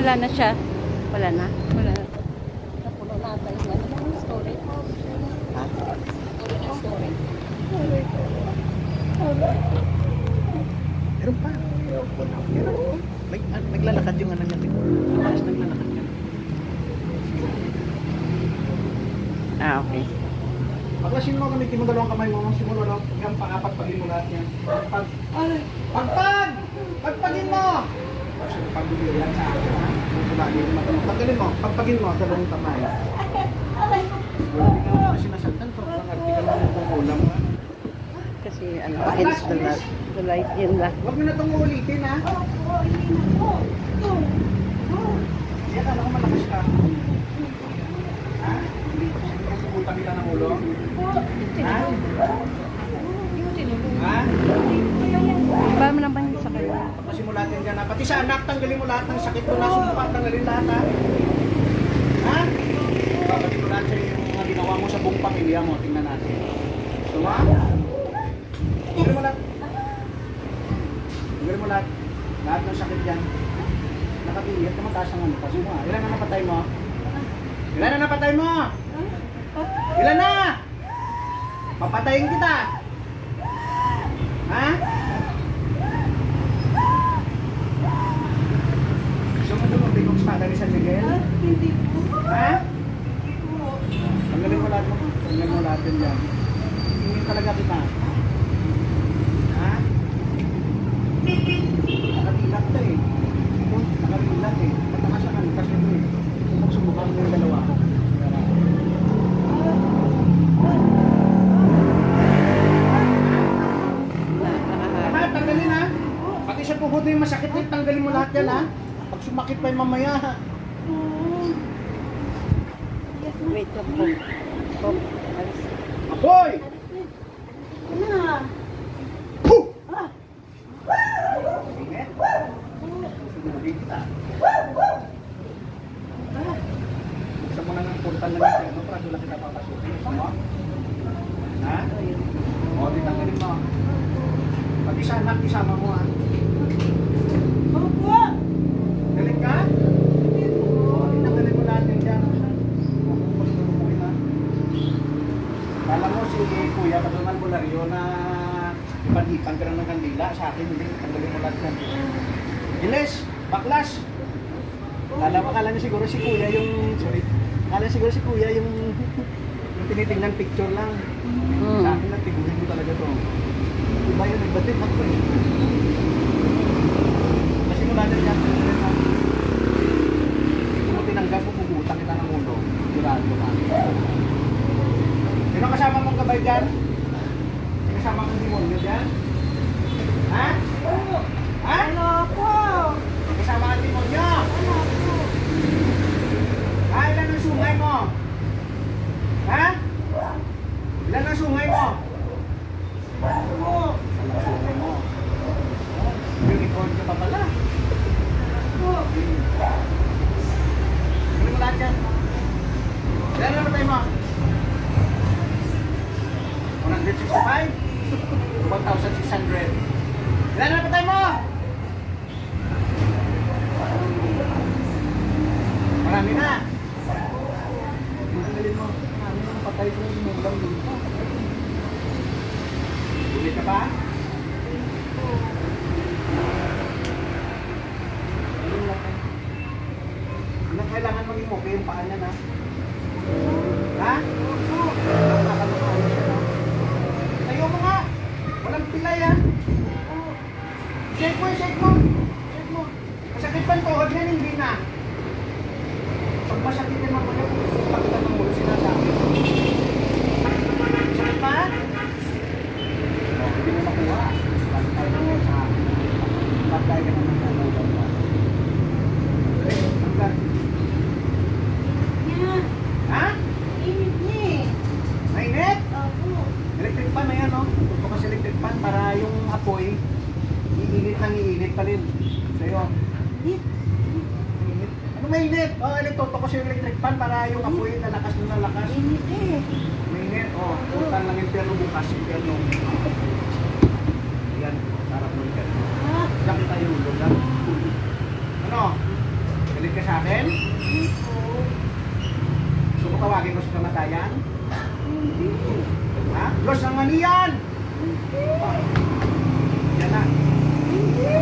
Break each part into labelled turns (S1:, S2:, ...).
S1: wala na siya. Wala na.
S2: Wala na. Napuno na tayo. Ano ba yung story?
S3: Ha?
S2: Story.
S3: Meron pa. Meron. Naglalakad yung ano niya. Tapos naglalakad niya.
S1: Ah, okay.
S3: Paklasin mo, gamitin mo dalawang kamay mo. Simula daw. Yung pang-apat, pagin mo lahat yan. Pagpagin mo! Pagpagin yan sa akin, ha? Pagpagin mo. Pagpagin mo, dalawang kamay. Hindi ka naman sinasagtan ko. Pag-arti ka naman kung ulam, ha?
S1: Kasi ano, against the light yun lang.
S3: Huwag mo na itong uulitin, ha? Yan, alam ko malakas ka. Ha? Pupunta kita ng ulo? Ha? Ha?
S1: Ba mo naman yung sakit?
S3: Pasimulatin ka na. Pati sa anak, tanggalin mo lahat ng sakit mo na. Sumpa, tanggalin lahat, ha? Ha? Babalik mo lahat sa yung mga ginawa mo sa buong pamilya mo. Tingnan natin. Suma? Tanggalin mo lahat. Tanggalin mo lahat. Lahat ng sakit dyan. Nakapiliyat ka mataas ang ano. Pasuma. Ilan na napatay mo? Ilan na napatay mo? Ilan na? Papatayin kita. Ha? Gusto mo dumabing kong espada ni San Miguel?
S2: Hindi po.
S3: Ha? Tanggalin mo lahat mo. Tanggalin mo lahat yun dyan. Hindi talaga kita. Ha? Nakatilat ka eh. Nakatilat eh. Matakas ang ano kasi mo eh. Kung subukan mo yung dalawa ko. Tanggalin ha. Pati sa puhod na yung masakit eh, tanggalin mo lahat yan ha. Pag sumakit pa yung mamaya ha.
S1: Wait lang po.
S3: Apoy!
S2: Ano?
S3: Puh! Ingat. Sinulin kita. Gusto mo na ng portal ng interno para doon lang kita papasukin. Gusto mo? Ha? O, di tanggalin mo. Pati sa anak, isama mo ha.
S2: Opo.
S3: Galing ka? O, di tanggalin mo natin dyan. Kala mo si Kuya, Padungan Bulario na ipan-ipan ka ng kandila. Sa akin, hindi. Tanggalin mo lahat yan. Giles! Baklas! Kala niya siguro si Kuya yung... Sorry. Kala siguro si Kuya yung tinitingnan picture lang. Sa akin lang, tiguhin mo talaga to. Diba yun? Nagbatid mo ko eh. Kasi mula na dyan, hindi mo tinanggap mo, pumutang kita ng ulo. Durado ka. Sino kasama mong gabay dyan? Sino kasama mong demonyo dyan? Ha? Ha?
S2: Ano po?
S3: Kasama ang demonyo? Ha? Ilan ang sungay mo? Ha? Ilan ang sungay mo? Sungay mo. Unicorn ka pa pala. Hindi mo lahat yan. Ilan na matay mo? 165? 1,600. Ilan na patay mo? Marami na. Tanggalin mo. Marami na patay ko yung mulang dito. Ulit ka pa? Ano kailangan maging okay yung paan yan ha? Ha? Tayo mo nga! Walang pilay ha! Shake mo! Shake mo! Shake mo! Masakit pa ang tuhod yan, hindi na! Pag masakit yan magulo, pagkita ng mulo sinasabi. Sakit pa? Hindi mo makuha. Lagi tayo naman sa akin. Pagkaya ka naman sa ulam mo. Hanggang. Ha?
S2: Init niya eh.
S3: Mainit?
S2: Opo.
S3: Electric fan na yan, no? Ito kasi electric fan para yung apoy, iinit nang iinit pa rin. Sa'yo.
S2: Init.
S3: Mainit. Ano mainit? Oh, ito kasi yung electric fan para yung apoy lalakas na lalakas.
S2: Init eh.
S3: Mainit. Oh, puntan lang yung perno bukas. Yung perno. Yan. Sarap mo yung perno. Diyan kita yung lugar. Ano? Galit ka Los, ang ano yan? Yan na. Hindi.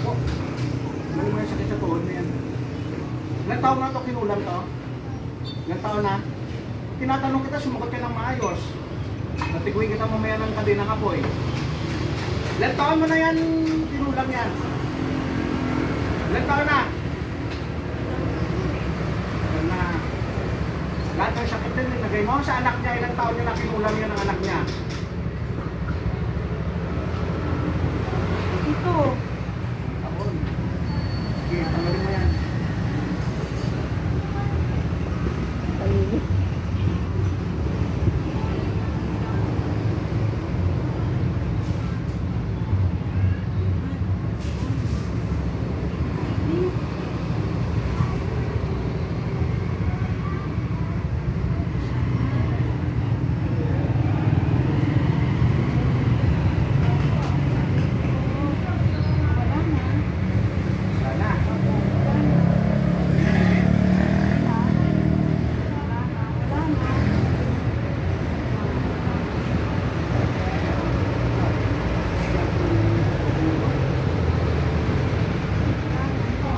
S3: Oh. Mali mo yung sakit sa tuhod na yan. Ilang taon na ito kinulam to? Ilang taon na? Tinatanong kita, sumagot ka ng maayos. Natiguin kita mamaya ng kadinang apoy. Ilang taon mo na yan kinulam yan? Ilang taon na? Ilan na? Lahat ng sakit din, nilagay mo sa anak niya, ilang taon niya na kinulam yan ng anak niya?
S2: Ito.
S3: Taon. Sige, tanggalin mo yan.
S1: Paligid.
S3: Sana.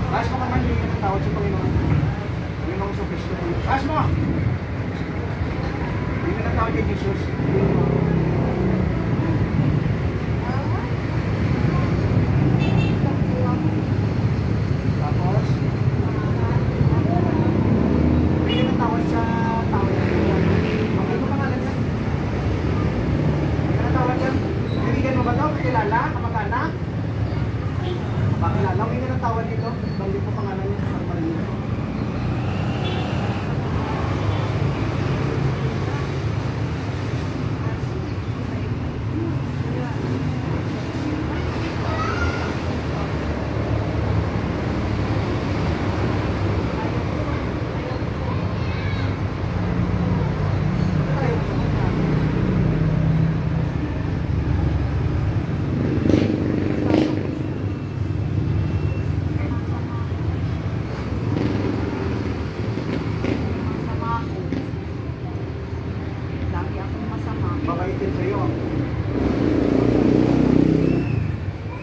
S3: Taas mo naman yung ng tawad sa Panginoon. Panginoon sa Kristo. Taas mo! Hindi na tawad kay Jesus. Tapos, hindi na tawad sa tawad. Ano ba pangalan niya? Hindi na tawad yan. Bibigyan mo ba ito? Kakilala? Kamag-anak? Pakilala, hindi na tawad dito. Balik po pangalan niya sa Maria.
S2: Masama ako. Lagi akong masama.
S3: Mabaitin sa'yo.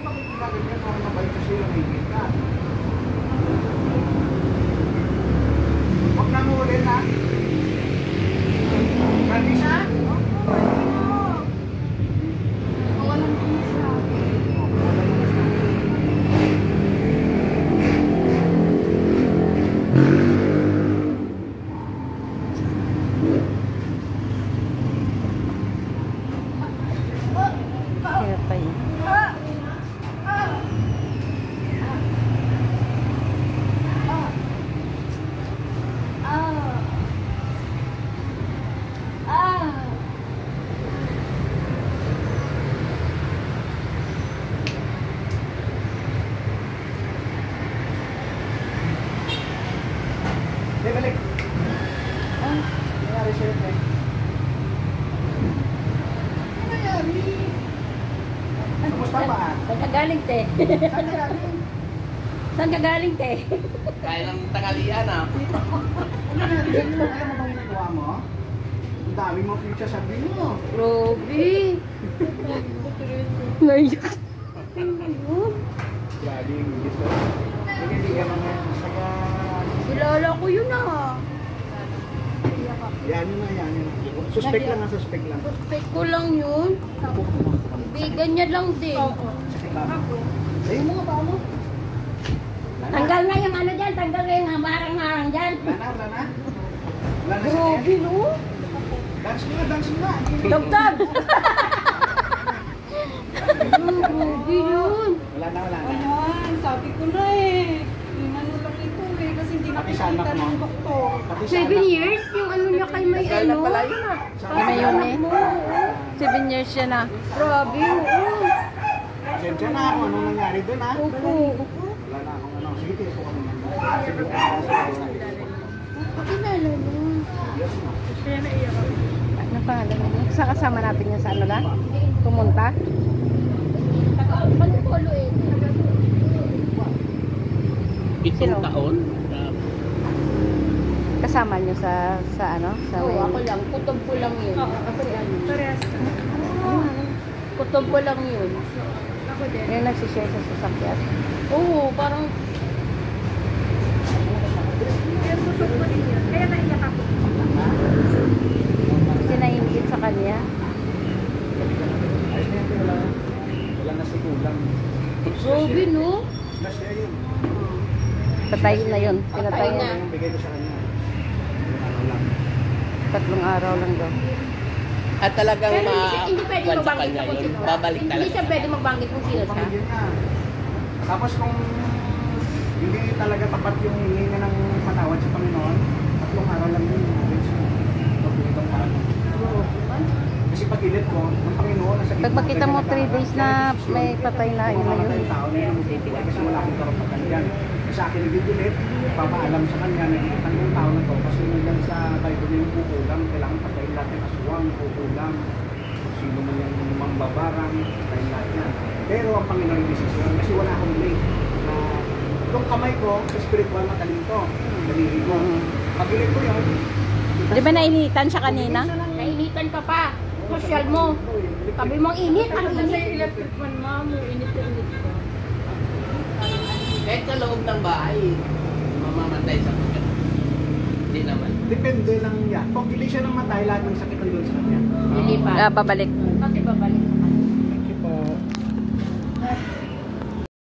S3: Bakit ginagin yan? Kung mabait ka sa'yo, naigit ka. Huwag na mo ulit, ha? Kanisa?
S2: Kawalan ko na siya.
S1: Hirap pa yun.
S3: Hindi, balik.
S1: Ah,
S3: Nangyari sa'yo, pre. Ano nangyari? Kamusta pa?
S1: saan ka galing, te?
S3: Saan nangyari?
S1: Saan ka galing, te?
S4: Kaya ng tangalian ah.
S3: Ano nangyari sa'yo? Alam mo bang ginagawa mo? Ang dami mo future sabi mo.
S1: Robby! Naiyak.
S3: Grabe yung gusto. Sige, bigyan mo nga. Kaya...
S1: Kilala ko yun ah.
S3: Yan yun na, yan yun na. Suspect lang, suspect lang.
S1: Suspect ko lang yun. Bigan niya lang din.
S3: Sa'yo mo nga ba mo?
S1: Tanggal na yung ano dyan. Tanggal na yung hamarang-harang dyan.
S3: Wala na, wala na. Wala na siya.
S1: Robby, no?
S3: Dance mo na, dance mo na.
S1: Tugtog! Robby yun.
S3: Wala na, wala na.
S2: Ayan, sabi ko na eh. Inano lang ito eh, kasi hindi
S3: Pati sa anak
S2: nakikita
S3: mo.
S2: ng doktor.
S3: Pati sa
S1: 7
S3: anak.
S1: years? Yung ano niya kay may
S4: Tagal na
S1: ano?
S4: pala yun ah.
S1: May yun eh. 7 years siya na. Grabe, oo.
S3: Sensya na ako, anong nangyari doon ha?
S1: Opo.
S3: Wala na akong ano. Sige, tiyo po kami. Sige,
S1: Pakilala mo.
S3: yes na.
S1: Ano pangalan mo? Sa kasama natin yan sa ano na? Pumunta? Pag-polo eh.
S4: Pitong
S1: Sino?
S4: taon.
S1: Kasama nyo sa ano? Sa
S2: Oo,
S1: may...
S2: ako lang. Kutob ko lang yun.
S1: Oo, ako yan. Parehas ka.
S2: Kutob ko lang yun.
S1: Ako din. Yung nagsishare sa sasakyan.
S2: Oo, parang
S1: Kaya busog ko din yun. Kaya naiyak ako. Kasi naiingit sa kanya.
S3: Ayos na yan, pero wala na si kulang.
S2: Sobi, no?
S3: Na siya yun.
S1: Patay na yun. Pinatay
S2: Patay
S1: na.
S2: na.
S3: Yung bigay ko sa kanya. Ano lang.
S1: 3 araw lang daw.
S4: At talagang
S2: Pero hindi pwede
S4: ma-kwan sa
S2: magbanggit
S4: kanya
S2: kung
S4: yun.
S2: sino.
S4: Babalik
S2: Hindi
S4: talaga.
S2: siya pwede magbanggit kung sino siya.
S3: Pamilya na. Tapos kung hindi talaga tapat yung hininga ng patawad sa Panginoon, 3 araw lang yun. Itong araw. Kasi pag-ilit ko, ng Panginoon, nasa
S1: Pag makita mo 3 days na may patay na, yun na yun.
S3: tao na yun, kasi wala akong karapatan dyan. Kasi sa akin nag-delete, papaalam sa kanya, nagkikitan yung tao na to, kasi nandiyan sa Bible yung kukulang, kailangan patayin lahat yung aswang, kukulang, sino man yung mambabarang, patayin lahat yan. Pero ang Panginoon yung desisyon, kasi wala akong late. Itong kamay ko, spiritual matalim to, daliri ko. Pag-ilit ko yun,
S1: Di ba nainitan siya kanina?
S2: Nainitan ka pa. Social mo. Sabi mo, init. Ang init.
S1: electric fan, ma'am. Init ka.
S4: Kahit sa loob ng bahay, mamamatay sa pagkat. Hindi naman.
S3: depende lang yan. Kung hindi siya namatay, lahat ng sakit nandun sa kanya.
S2: Lilipat.
S1: Babalik.
S2: Kasi babalik.